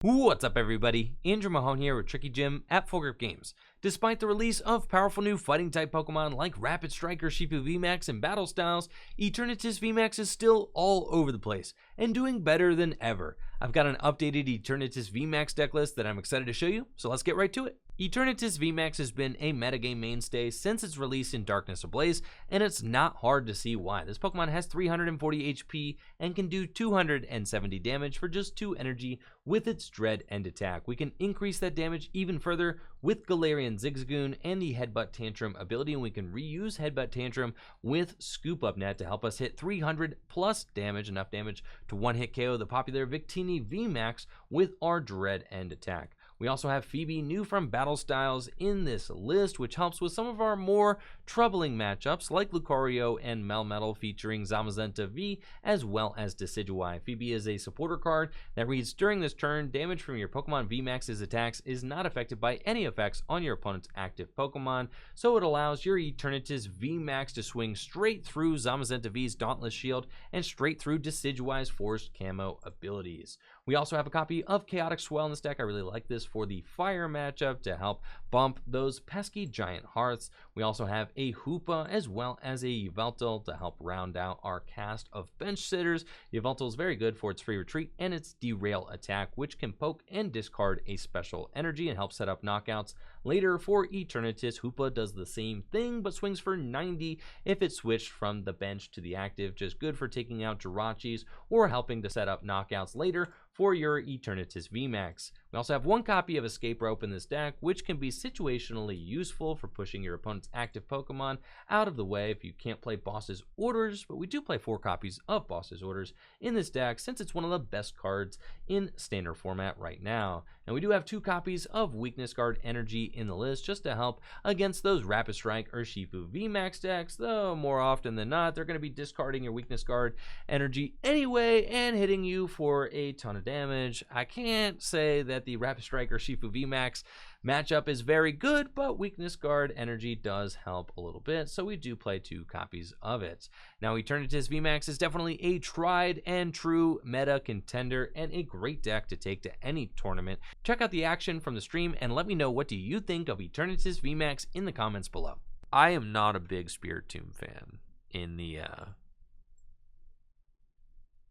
What's up, everybody? Andrew Mahone here with Tricky Jim at Full Grip Games. Despite the release of powerful new fighting type Pokemon like Rapid Strike or Shifu VMAX and Battle Styles, Eternatus VMAX is still all over the place and doing better than ever. I've got an updated Eternatus VMAX deck list that I'm excited to show you, so let's get right to it. Eternatus VMAX has been a metagame mainstay since its release in Darkness Ablaze, and it's not hard to see why. This Pokemon has 340 HP and can do 270 damage for just 2 energy with its Dread End attack. We can increase that damage even further with Galarian Zigzagoon and the Headbutt Tantrum ability, and we can reuse Headbutt Tantrum with Scoop Up Net to help us hit 300 plus damage, enough damage to one-hit KO the popular Victini VMAX with our Dread End attack. We also have Phoebe, new from Battle Styles, in this list, which helps with some of our more troubling matchups like Lucario and Melmetal featuring Zamazenta V, as well as Decidueye. Phoebe is a supporter card that reads, during this turn, damage from your Pokemon VMAX's attacks is not affected by any effects on your opponent's active Pokemon, so it allows your Eternatus VMAX to swing straight through Zamazenta V's Dauntless Shield and straight through Decidueye's Forced Camo abilities. We also have a copy of Chaotic Swell in this deck. I really like this for the fire matchup to help bump those pesky giant hearts. We also have a Hoopa as well as a Yveltal to help round out our cast of bench sitters. Yveltal is very good for its free retreat and its derail attack, which can poke and discard a special energy and help set up knockouts later for Eternatus. Hoopa does the same thing but swings for 90 if it's switched from the bench to the active, just good for taking out Jirachis or helping to set up knockouts later for your Eternatus VMAX. We also have one copy of Escape Rope in this deck, which can be situationally useful for pushing your opponent's active Pokemon out of the way if you can't play Boss's Orders, but we do play 4 copies of Boss's Orders in this deck since it's one of the best cards in standard format right now. And we do have 2 copies of Weakness Guard Energy in the list just to help against those Rapid Strike or Shifu VMAX decks, though more often than not, they're going to be discarding your Weakness Guard Energy anyway and hitting you for a ton of damage. I can't say that the Rapid Strike or Shifu VMAX matchup is very good, but Weakness Guard Energy does help a little bit, so we do play 2 copies of it. Now, Eternatus VMAX is definitely a tried and true meta contender and a great deck to take to any tournament. Check out the action from the stream and let me know, what do you think of Eternatus VMAX in the comments below. I am not a big Spiritomb fan in the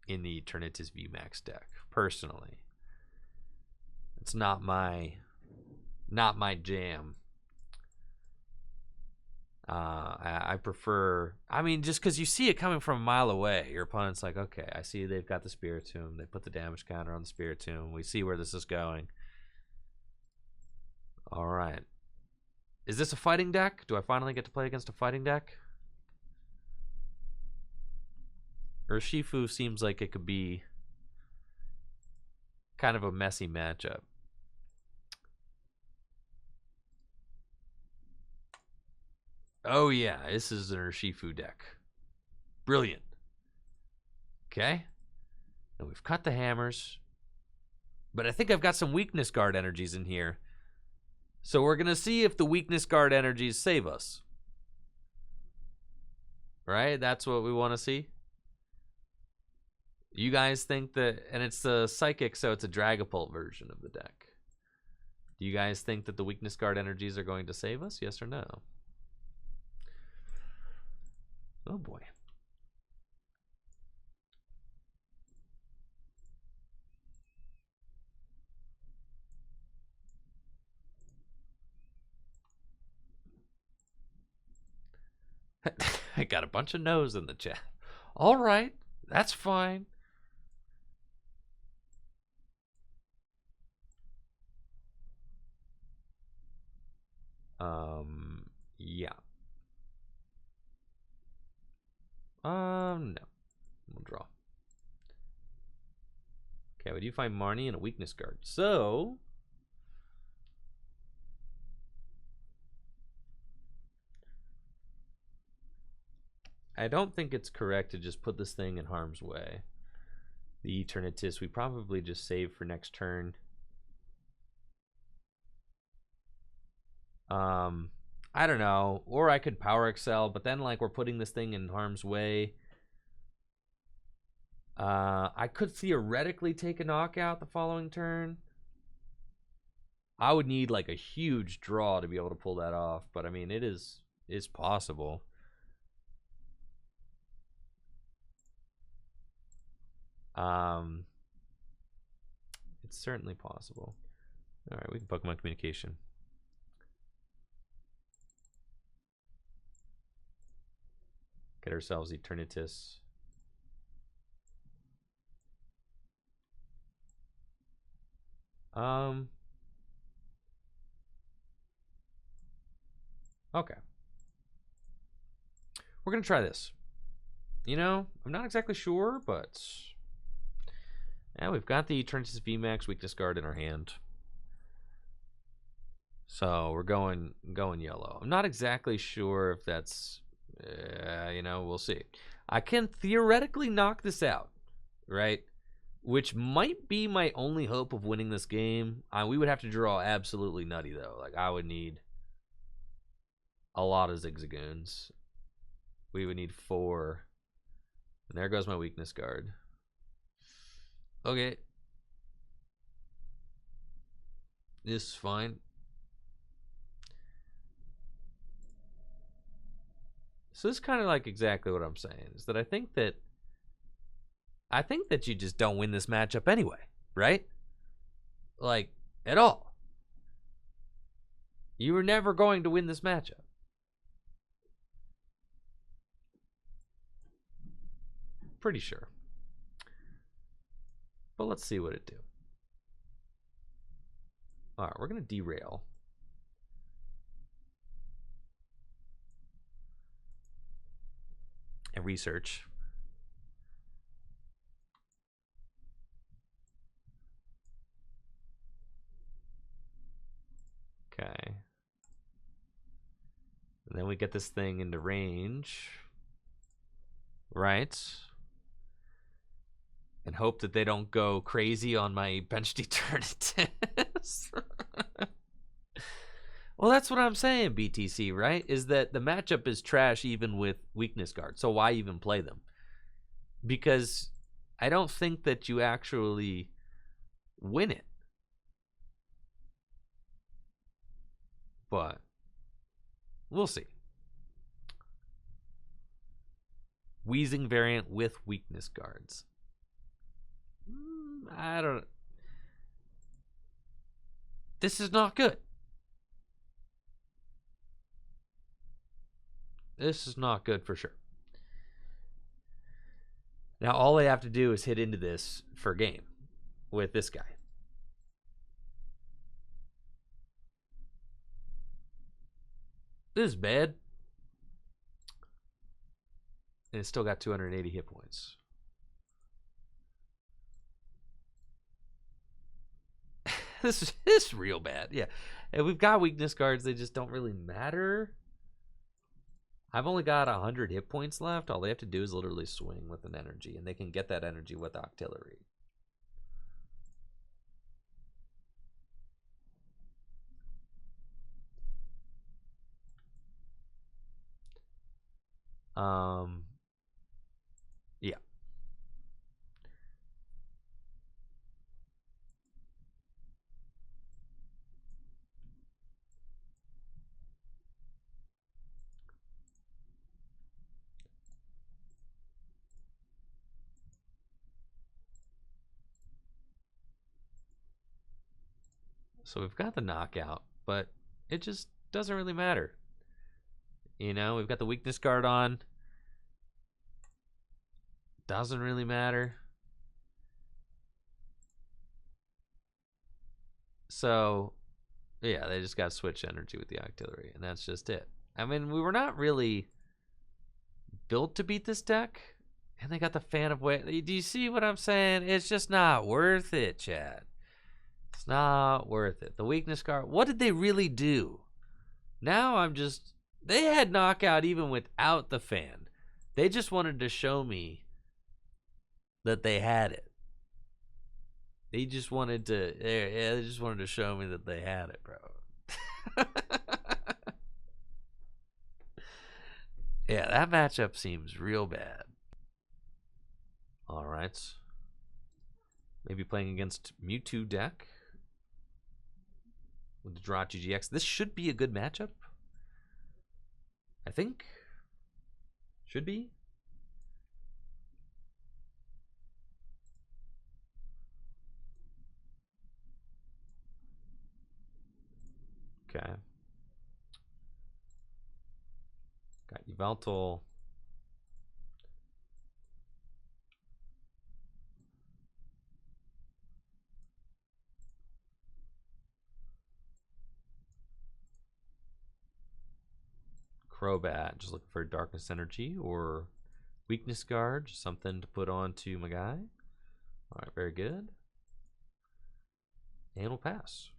Eternatus VMAX deck, personally. It's not my jam. I prefer, I mean, just because you see it coming from a mile away, your opponent's like, okay, I see they've got the Spiritomb, they put the damage counter on the Spiritomb, we see where this is going. Alright. Is this a fighting deck? Do I finally get to play against a fighting deck? Urshifu seems like it could be kind of a messy matchup. Oh yeah, this is an Urshifu deck. Brilliant. Okay. And we've cut the hammers. But I think I've got some Weakness Guard energies in here. So we're going to see if the Weakness Guard energies save us. Right? That's what we want to see. You guys think that, and it's the Psychic, so it's a Dragapult version of the deck. Do you guys think that the Weakness Guard energies are going to save us? Yes or no? Oh boy. I got a bunch of no's in the chat. All right, that's fine. Yeah. No. We'll draw. Okay, we do find Marnie and a Weakness Guard. So I don't think it's correct to just put this thing in harm's way. The Eternatus, we probably just save for next turn. I don't know, or I could Power Excel, but then like we're putting this thing in harm's way. I could theoretically take a knockout the following turn. I would need like a huge draw to be able to pull that off, but I mean, it's possible. It's certainly possible. All right, we can Pokemon Communication. Get ourselves Eternatus. Okay. We're gonna try this. You know, I'm not exactly sure, but yeah, we've got the Eternatus VMAX Weakness Guard in our hand. So we're going yellow. I'm not exactly sure if that's, you know, we'll see. I can theoretically knock this out, right? Which might be my only hope of winning this game. We would have to draw absolutely nutty, though. Like, I would need a lot of Zigzagoons. We would need 4. And there goes my weakness guard. Okay. This is fine. So this is kind of like exactly what I'm saying. Is that I think that you just don't win this matchup anyway, right? Like, at all. You were never going to win this matchup. Pretty sure. But let's see what it do. All right, we're going to derail. And research. Okay. And then we get this thing into range. Right. And hope that they don't go crazy on my benched Eternatus. Well, that's what I'm saying, BTC, right? Is that the matchup is trash even with weakness guards. So why even play them? Because I don't think that you actually win it. But we'll see. Wheezing variant with weakness guards. I don't. This is not good. This is not good for sure. Now all they have to do is hit into this for game with this guy. This is bad. And it's still got 280 hit points. This is real bad. Yeah. And we've got weakness guards. They just don't really matter. I've only got 100 hit points left. All they have to do is literally swing with an energy. And they can get that energy with Octillery. Yeah. So we've got the knockout, but it just doesn't really matter. You know, we've got the weakness guard on. Doesn't really matter. So, yeah, they just got to switch energy with the Octillery, and that's just it. I mean, we were not really built to beat this deck, and they got the Fan of Way. Do you see what I'm saying? It's just not worth it, Chad. It's not worth it. The weakness card, what did they really do? Now I'm just, they had knockout even without the Fan. They just wanted to show me that they had it. They just wanted to, yeah, they just wanted to show me that they had it, bro. Yeah, that matchup seems real bad. All right. Maybe playing against Mewtwo deck. with the Jirachi GX. This should be a good matchup. I think. Should be. Okay. Got Yveltal. Crobat, just looking for Darkness Energy or Weakness Guard, just something to put on to my guy. All right, very good. And we'll pass.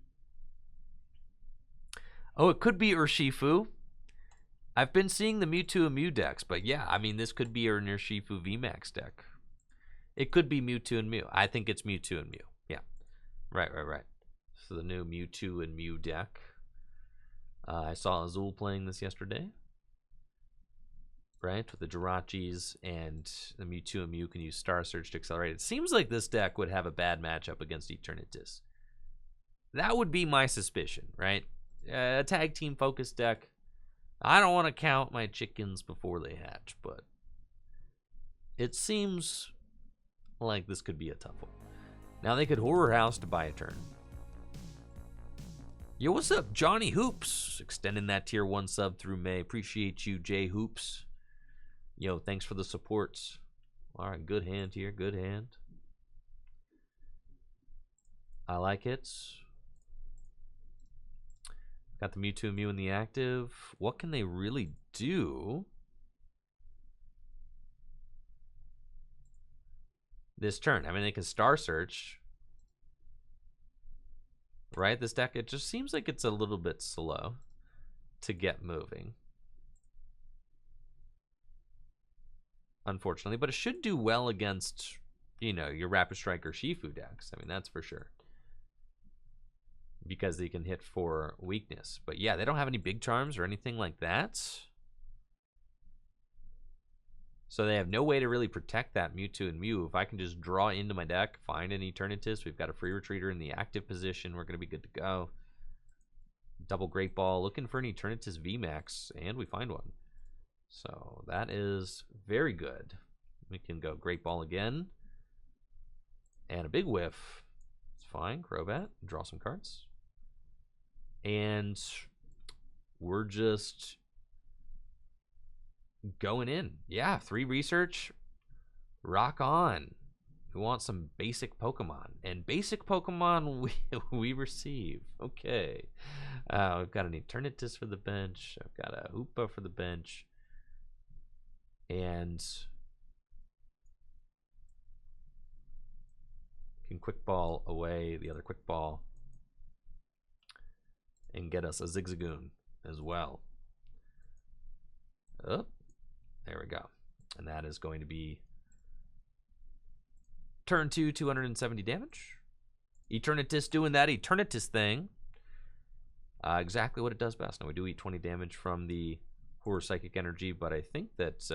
Oh, it could be Urshifu. I've been seeing the Mewtwo and Mew decks, but yeah, I mean, this could be an Urshifu VMAX deck. It could be Mewtwo and Mew. I think it's Mewtwo and Mew. Yeah, right. So the new Mewtwo and Mew deck. I saw Azul playing this yesterday. Right, with the Jirachis and the Mewtwo and Mew can use Star Surge to accelerate. It seems like this deck would have a bad matchup against Eternatus. That would be my suspicion, right? A tag team focused deck. I don't want to count my chickens before they hatch, but it seems like this could be a tough one. Now they could Horror House to buy a turn. Yo, what's up, Johnny Hoops? Extending that tier 1 sub through May. Appreciate you, Jay Hoops. Yo, thanks for the supports. All right, good hand here, good hand. I like it. Got the Mewtwo and Mew in the active. What can they really do this turn? I mean, they can Star Search. Right? This deck, it just seems like it's a little bit slow to get moving. Unfortunately, but it should do well against, you know, your Rapid Strike or Shifu decks. I mean, that's for sure. Because they can hit for weakness. But yeah, they don't have any big charms or anything like that. So they have no way to really protect that Mewtwo and Mew. If I can just draw into my deck, find an Eternatus, we've got a free retreater in the active position, we're going to be good to go. Double Great Ball, looking for an Eternatus VMAX, and we find one. So that is very good. We can go Great Ball again. And a big whiff. It's fine. Crobat. Draw some cards. And we're just going in. Yeah, 3 research. Rock on. We want some basic Pokemon. And basic Pokemon we receive. Okay. We've got an Eternatus for the bench. I've got a Hoopa for the bench. And can Quick Ball away the other Quick Ball and get us a Zigzagoon as well. Oh, there we go. And that is going to be turn 2, 270 damage. Eternatus doing that Eternatus thing. Exactly what it does best. Now we do eat 20 damage from the Horror Psychic Energy, but I think that,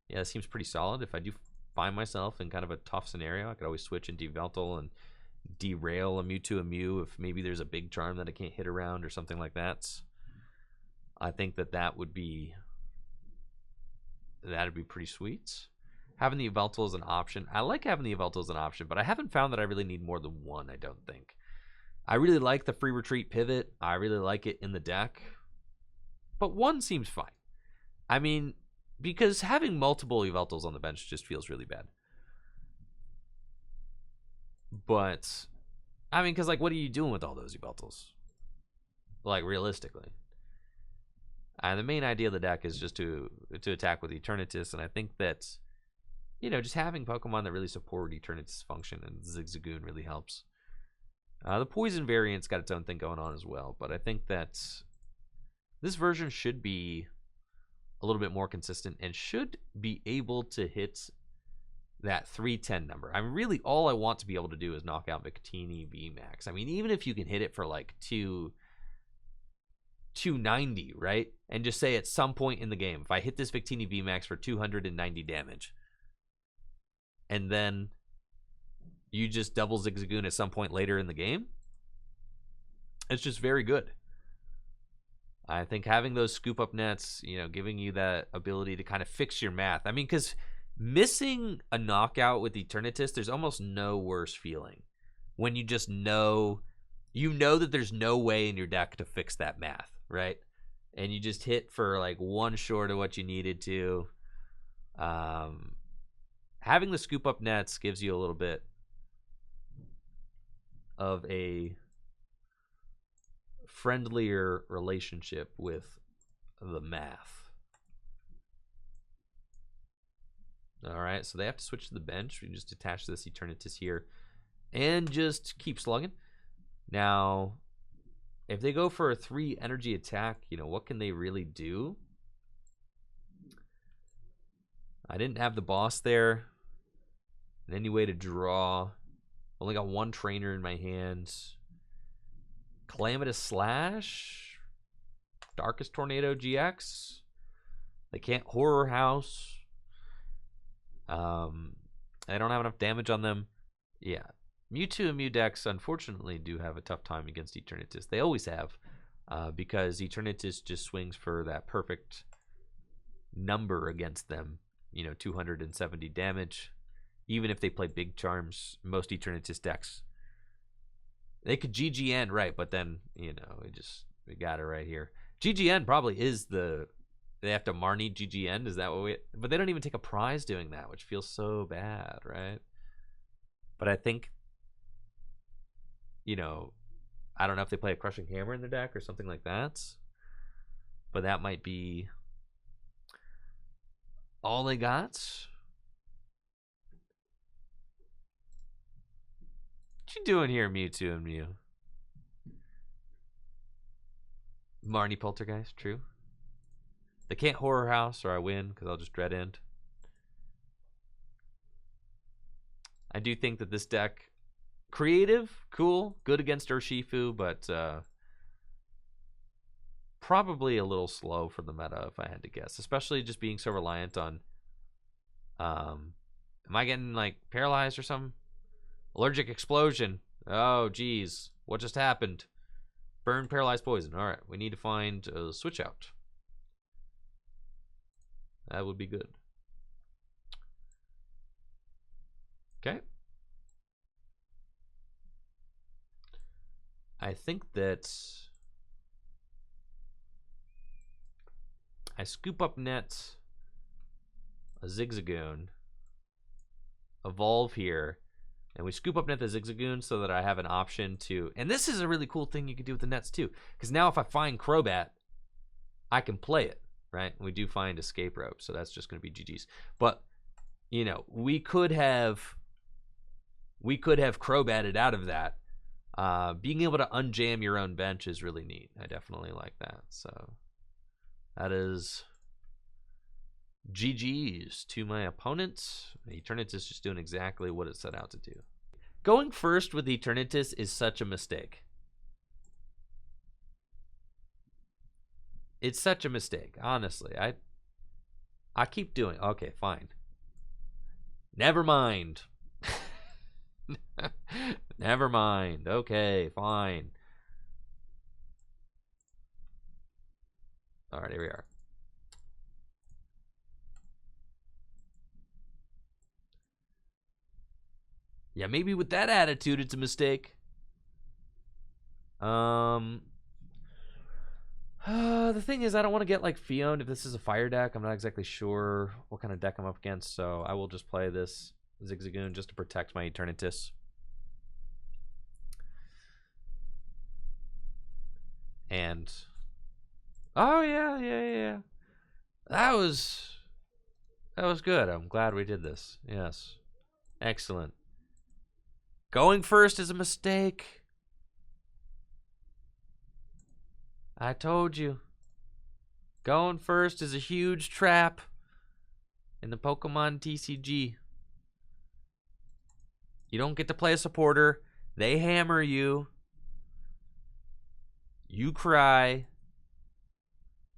yeah, it seems pretty solid. If I do find myself in kind of a tough scenario, I could always switch into Yveltal and derail a Mewtwo and Mew if maybe there's a big charm that I can't hit around or something like that. I think that that would be pretty sweet. Having the Yveltal as an option. I like having the Yveltal as an option, but I haven't found that I really need more than one, I don't think. I really like the free retreat pivot. I really like it in the deck. But one seems fine. I mean, because having multiple Yveltals on the bench just feels really bad. But, I mean, because, like, what are you doing with all those Yveltals? Like, realistically. And the main idea of the deck is just to attack with Eternatus, and I think that, you know, just having Pokemon that really support Eternatus' function, and Zigzagoon really helps. The Poison variant's got its own thing going on as well, but I think that this version should be a little bit more consistent and should be able to hit that 310 number. I mean, really, all I want to be able to do is knock out Victini VMAX. I mean, even if you can hit it for like 290, right? And just say at some point in the game, if I hit this Victini VMAX for 290 damage, and then you just double Zigzagoon at some point later in the game, It's just very good. I think having those scoop up nets, you know, giving you that ability to kind of fix your math. I mean, because missing a knockout with Eternatus, there's almost no worse feeling when you just know, that there's no way in your deck to fix that math, right? And you just hit for like one short of what you needed to. Having the scoop up nets gives you a little bit of a friendlier relationship with the math. All right, so they have to switch to the bench. We just attach this Eternatus here and just keep slugging. Now, if they go for a 3 energy attack, you know, what can they really do? I didn't have the boss there. And any way to draw. Only got 1 trainer in my hands. Calamitous Slash. Darkest Tornado GX. They can't Horror House. I don't have enough damage on them. Yeah. Mewtwo and Mew decks, unfortunately, do have a tough time against Eternatus. They always have. Because Eternatus just swings for that perfect number against them. You know, 270 damage. Even if they play big charms, most Eternatus decks, they could GGN, right? But then, you know, we got it right here. GGN probably is they have to Marnie GGN. Is that what we? But they don't even take a prize doing that, which feels so bad, right? But I think, you know, I don't know if they play a Crushing Hammer in their deck or something like that. But that might be all they got. What you doing here, Mewtwo and Mew? Marnie Poltergeist, true. They can't Horror House or I win because I'll just Dread End. I do think that this deck, creative, cool, good against Urshifu, but probably a little slow for the meta if I had to guess. Especially just being so reliant on, am I getting like paralyzed or something? Allergic explosion. Oh, geez. What just happened? Burn, paralyzed, poison. All right. We need to find a switch out. That would be good. Okay. I think that I scoop up net a Zigzagoon, evolve here, and we scoop up net the Zigzagoon so that I have an option to, and this is a really cool thing you can do with the nets too, because now if I find Crobat, I can play it, right? And we do find Escape Rope, so that's just going to be GG's. But, you know, we could have Crobated out of that. Being able to unjam your own bench is really neat. I definitely like that. So that is GG's to my opponent. Eternatus is just doing exactly what it set out to do. Going first with Eternatus is such a mistake. It's such a mistake, honestly. I keep doing. Okay, fine. Never mind. Never mind. Okay, fine. All right, here we are. Yeah, maybe with that attitude, it's a mistake. The thing is, I don't want to get like Fioned if this is a fire deck. I'm not exactly sure what kind of deck I'm up against, so I will just play this Zigzagoon just to protect my Eternatus. And oh yeah. That was good. I'm glad we did this. Yes. Excellent. Going first is a mistake. I told you. Going first is a huge trap in the Pokemon TCG. You don't get to play a supporter. They hammer you. You cry.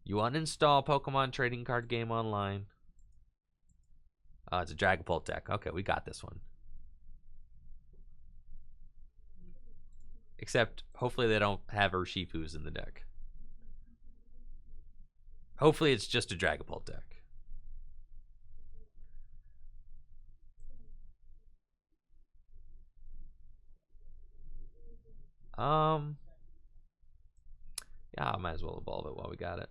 You uninstall Pokemon Trading Card Game Online. It's a Dragapult deck. Okay, we got this one. Except, hopefully they don't have Urshifus in the deck. Hopefully it's just a Dragapult deck. Yeah, I might as well evolve it while we got it.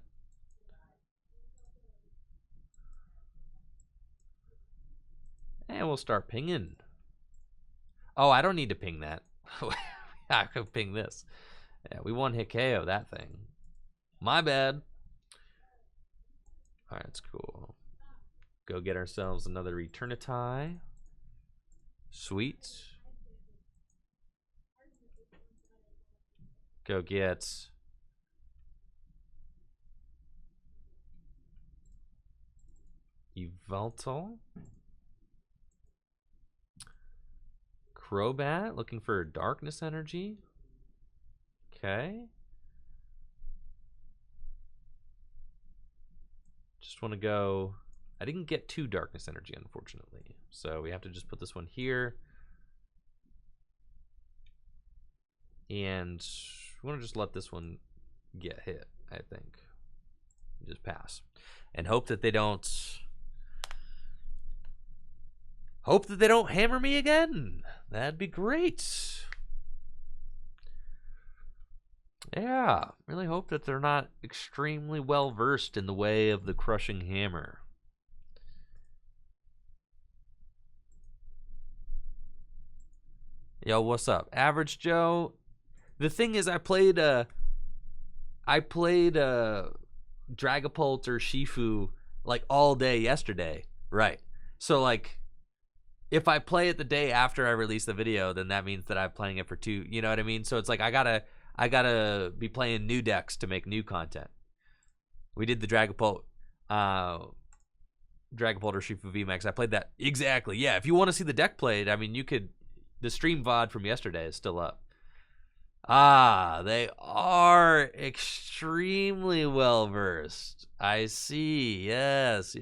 And we'll start pinging. Oh, I don't need to ping that. I could ping this. Yeah, we one hit KO that thing. My bad. All right, that's cool. Go get ourselves another Eternatus. Sweet. Go get Yveltal. Crobat, looking for Darkness Energy. Okay. Just want to go... I didn't get 2 Darkness Energy, unfortunately. So we have to just put this one here. And we want to just let this one get hit, I think. Just pass. And hope that they don't... Hope that they don't hammer me again. That'd be great. Yeah, really hope that they're not extremely well versed in the way of the crushing hammer. Yo, what's up? Average Joe. The thing is, I played Dragapult or Shifu like all day yesterday. Right. So like, if I play it the day after I release the video, then that means that I'm playing it for 2. You know what I mean? So it's like I gotta be playing new decks to make new content. We did the Dragapult or Shifu VMAX. I played that exactly. Yeah, if you want to see the deck played, I mean, you could. The stream VOD from yesterday is still up. Ah, they are extremely well versed. I see. Yes.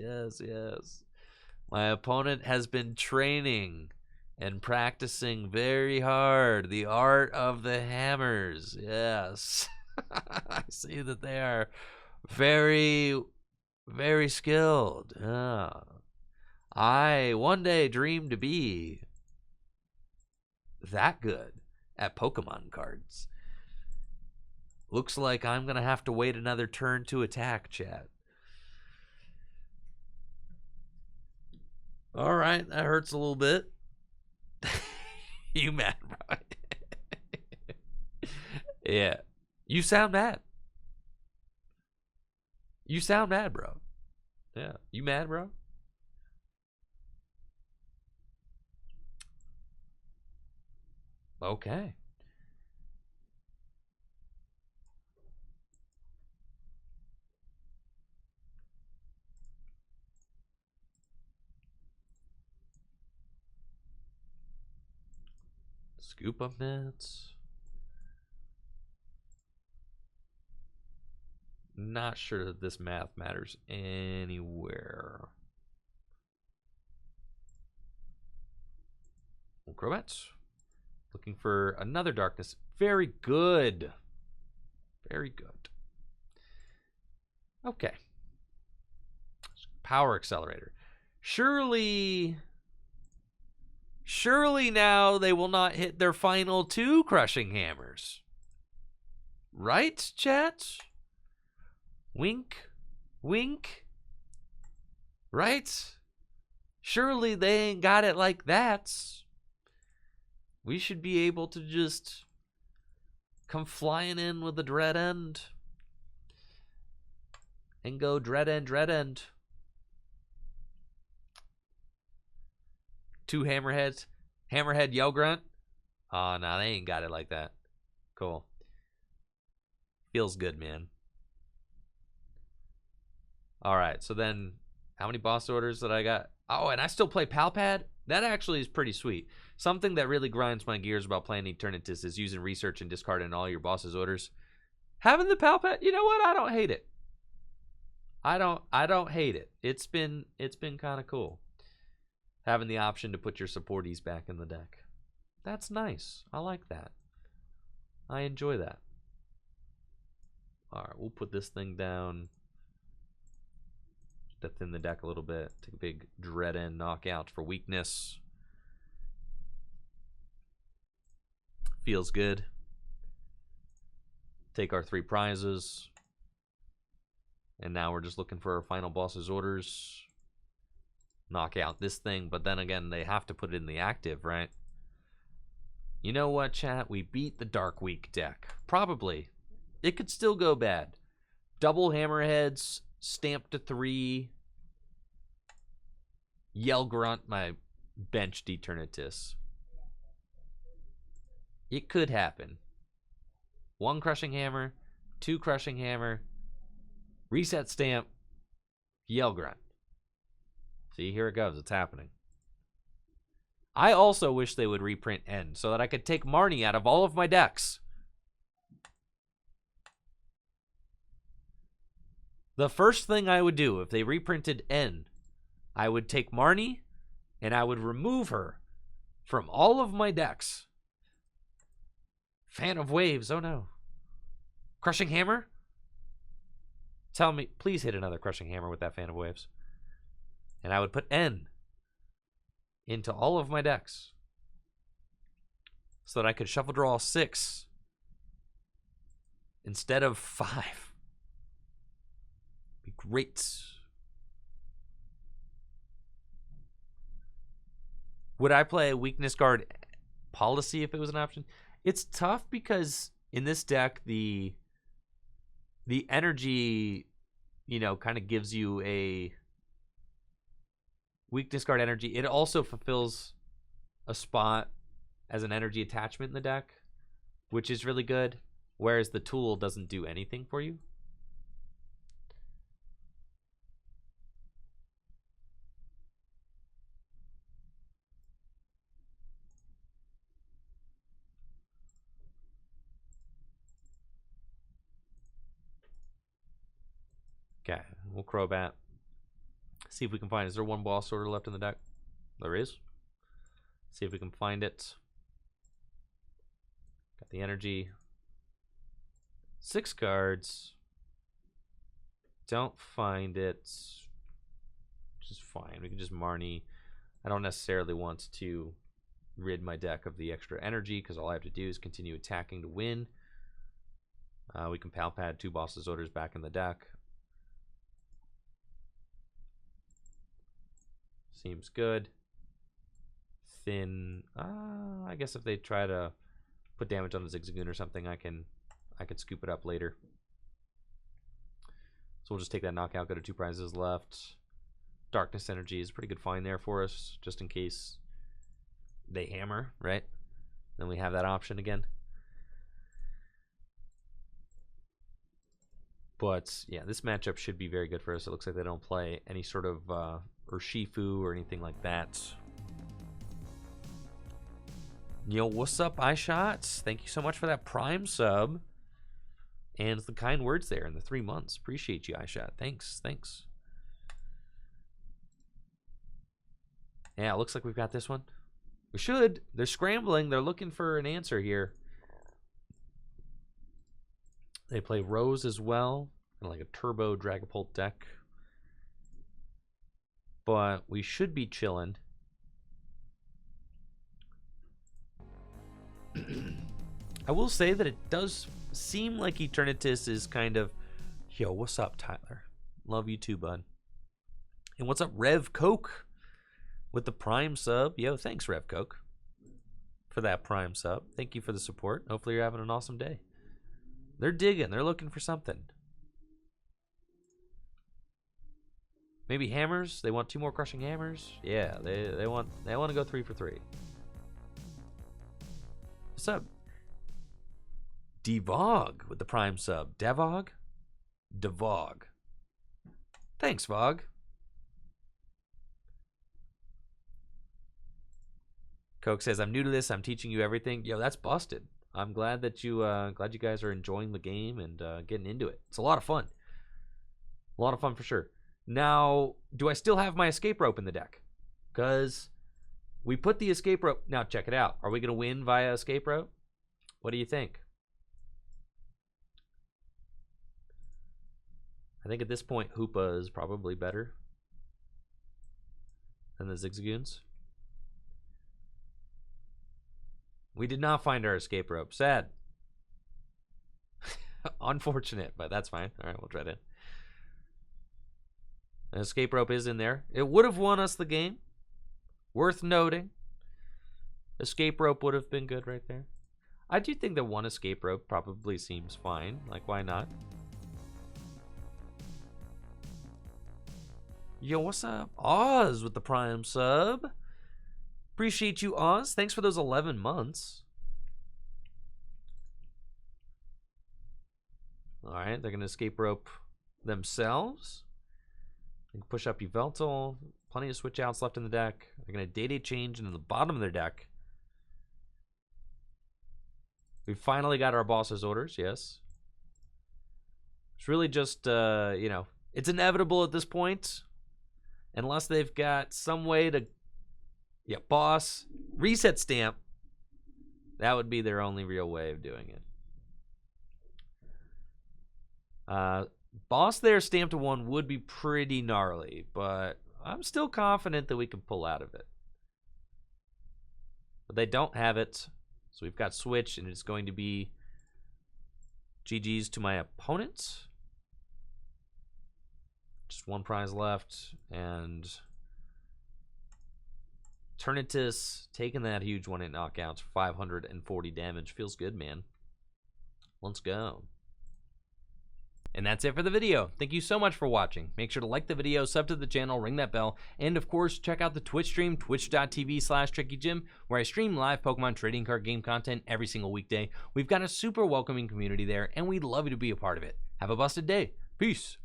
My opponent has been training and practicing very hard the art of the hammers. Yes. I see that they are very, very skilled. Yeah. I one day dreamed to be that good at Pokemon cards. Looks like I'm going to have to wait another turn to attack, chat. All right, that hurts a little bit. You mad, bro? Yeah. You sound mad. You sound mad, bro. Yeah. You mad, bro? Okay. Scoop Up Net. Not sure that this math matters anywhere. Well, Crobat. Looking for another Darkness. Very good. Very good. Okay. Power Accelerator. Surely now they will not hit their final 2 crushing hammers. Right, chat? Wink. Wink. Right? Surely they ain't got it like that. We should be able to just come flying in with the dread end. And go dread end, dread end. 2 hammerheads. Hammerhead Yo Grunt. Oh, no, they ain't got it like that. Cool. Feels good, man. All right, so then how many boss orders that I got? Oh, and I still play Pal Pad? That actually is pretty sweet. Something that really grinds my gears about playing Eternatus is using research and discarding all your boss's orders. Having the Pal Pad, you know what? I don't hate it. I don't hate it. It's been kind of cool. Having the option to put your supporties back in the deck. That's nice. I like that. I enjoy that. Alright, we'll put this thing down. To thin the deck a little bit. Take a big Dread End knockout for weakness. Feels good. Take our 3 prizes. And now we're just looking for our final boss's orders. Knock out this thing, but then again, they have to put it in the active, right? You know what, chat? We beat the Dark Week deck. Probably. It could still go bad. Double Hammerheads, Stamp to 3, Yell Grunt, my benched Eternatus. It could happen. 1 Crushing Hammer, 2 Crushing Hammer, Reset Stamp, Yell Grunt. See, here it goes. It's happening. I also wish they would reprint N so that I could take Marnie out of all of my decks. The first thing I would do if they reprinted N, I would take Marnie and I would remove her from all of my decks. Fan of Waves. Oh no. Crushing Hammer? Tell me, please hit another Crushing Hammer with that Fan of Waves. And I would put N into all of my decks so that I could shuffle draw 6 instead of 5. Be great. Would I play a weakness guard policy if it was an option? It's tough because in this deck the energy, you know, kind of gives you a weakness guard energy. It also fulfills a spot as an energy attachment in the deck, which is really good, whereas the tool doesn't do anything for you. Okay, we'll Crobat. See if we can find. Is there 1 boss order left in the deck? There is. See if we can find it. Got the energy. 6 cards. Don't find it. Which is fine. We can just Marnie. I don't necessarily want to rid my deck of the extra energy because all I have to do is continue attacking to win. We can Pal Pad 2 bosses orders back in the deck. Seems good. Thin. I guess if they try to put damage on the Zigzagoon or something, I could scoop it up later. So we'll just take that knockout. Go to 2 prizes left. Darkness Energy is a pretty good find there for us, just in case they hammer, right? Then we have that option again. But yeah, this matchup should be very good for us. It looks like they don't play any sort of Urshifu or anything like that. Yo, what's up, iShots? Thank you so much for that Prime sub. And the kind words there in the 3 months. Appreciate you, iShot. Thanks, thanks. Yeah, it looks like we've got this one. We should. They're scrambling. They're looking for an answer here. They play Rose as well. Kind of like a turbo Dragapult deck. But we should be chilling. I will say that it does seem like Eternatus is kind of... Yo, what's up, Tyler? Love you too, bud. And what's up, Rev Coke? With the Prime sub. Yo, thanks, Rev Coke, for that Prime sub. Thank you for the support. Hopefully you're having an awesome day. They're digging. They're looking for something. Maybe hammers. They want 2 more Crushing Hammers. Yeah, they want to go 3 for 3. What's up? Devog with the Prime sub. Devog? Devog. Thanks, Vog. Coke says, I'm new to this. I'm teaching you everything. Yo, that's busted. I'm glad that you guys are enjoying the game and getting into it. It's a lot of fun. A lot of fun for sure. Now, do I still have my Escape Rope in the deck? Because we put the Escape Rope... Now, check it out. Are we going to win via Escape Rope? What do you think? I think at this point, Hoopa is probably better than the Zigzagoons. We did not find our escape rope. Sad. Unfortunate, but that's fine. All right, we'll try that. An escape rope is in there. It would have won us the game. Worth noting. Escape rope would have been good right there. I do think that one escape rope probably seems fine. Like, why not? Yo, what's up? Oz with the Prime sub. Appreciate you, Oz. Thanks for those 11 months. All right, they're going to escape rope themselves. They can push up Yveltal. Plenty of switch outs left in the deck. They're going to DAA change into the bottom of their deck. We finally got our boss's orders, yes. It's really just, you know, it's inevitable at this point. Unless they've got some way to, yeah, boss, reset stamp. That would be their only real way of doing it. Boss there, stamp to 1 would be pretty gnarly, but I'm still confident that we can pull out of it. But they don't have it, so we've got switch, and it's going to be GG's to my opponent. Just one prize left, and Eternatus taking that huge 1-hit knockout, 540 damage. Feels good, man. Let's go. And that's it for the video. Thank you so much for watching. Make sure to like the video, sub to the channel, ring that bell, and of course, check out the Twitch stream, twitch.tv/TrickyJim, where I stream live Pokemon trading card game content every single weekday. We've got a super welcoming community there, and we'd love you to be a part of it. Have a busted day. Peace.